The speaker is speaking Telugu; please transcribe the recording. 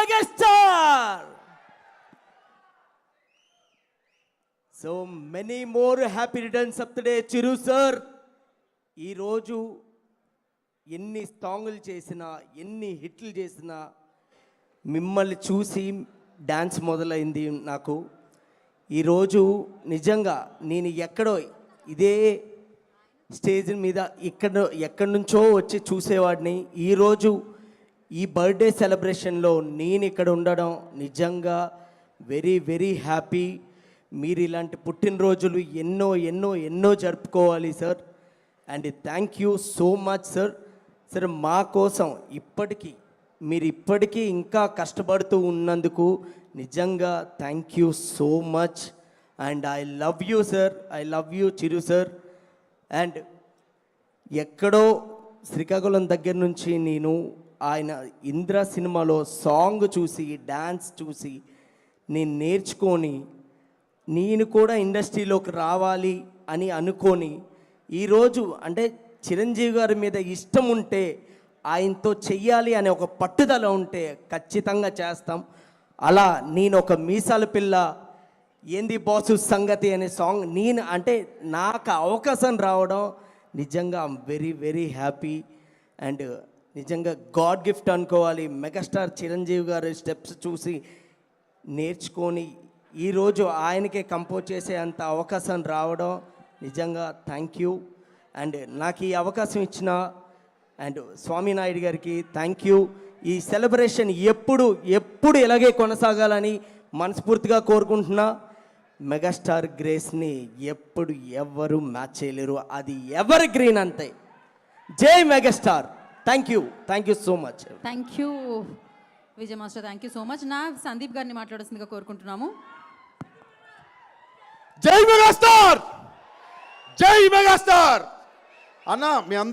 Megastar. So many more happy returns of the day Chiru sir. ఈరోజు ఎన్ని సాంగులు చేసినా, ఎన్ని హిట్లు చేసినా, మిమ్మల్ని చూసి డ్యాన్స్ మొదలైంది నాకు. ఈరోజు నిజంగా నేను ఎక్కడో ఇదే స్టేజ్ మీద ఎక్కడి నుంచో వచ్చి చూసేవాడిని. ఈరోజు ఈ బర్త్డే సెలబ్రేషన్లో నేను ఇక్కడ ఉండడం నిజంగా వెరీ వెరీ హ్యాపీ. మీరు ఇలాంటి పుట్టినరోజులు ఎన్నో ఎన్నో ఎన్నో జరుపుకోవాలి sir. And thank you so much sir. Sir మా కోసం మీరు ఇప్పటికీ ఇంకా కష్టపడుతూ ఉన్నందుకు నిజంగా thank you so much. And I love you sir, I love you Chiru sir. And ఎక్కడో శ్రీకాకుళం దగ్గర నుంచి నేను ఆయన ఇంద్ర సినిమాలో సాంగ్ చూసి, డ్యాన్స్ చూసి నేను నేర్చుకొని నేను కూడా ఇండస్ట్రీలోకి రావాలి అని అనుకొని ఈరోజు అంటే చిరంజీవి గారి మీద ఇష్టం ఉంటే, ఆయనతో చెయ్యాలి అనే ఒక పట్టుదల ఉంటే ఖచ్చితంగా చేస్తాం. అలా నేను ఒక మీసాల పిల్ల ఏంది బాసు సంగతి అనే సాంగ్ నాకు అవకాశం రావడం నిజంగా I'm very very happy. And నిజంగా గాడ్ గిఫ్ట్ అనుకోవాలి. మెగాస్టార్ చిరంజీవి గారి స్టెప్స్ చూసి నేర్చుకొని ఈరోజు ఆయనకే కంపోజ్ చేసే అంత అవకాశం రావడం నిజంగా థ్యాంక్ యూ. అండ్ నాకు ఈ అవకాశం ఇచ్చిన అండ్ స్వామినాయుడు గారికి థ్యాంక్ యూ. ఈ సెలబ్రేషన్ ఎప్పుడు ఇలాగే కొనసాగాలని మనస్ఫూర్తిగా కోరుకుంటున్నా. మెగాస్టార్ గ్రేస్ని ఎప్పుడు ఎవరు మ్యాచ్ చేయలేరు. అది ఎవర్ గ్రీన్ అంతే. జై megastar. Thank you so much. Thank you Vijay master, thank you so much. నా సందీప్ గారిని మాట్లాడాల్సిందిగా కోరుకుంటున్నాము. జై మెగాస్టార్, జై మెగాస్టార్ అన్న. మీ అందరూ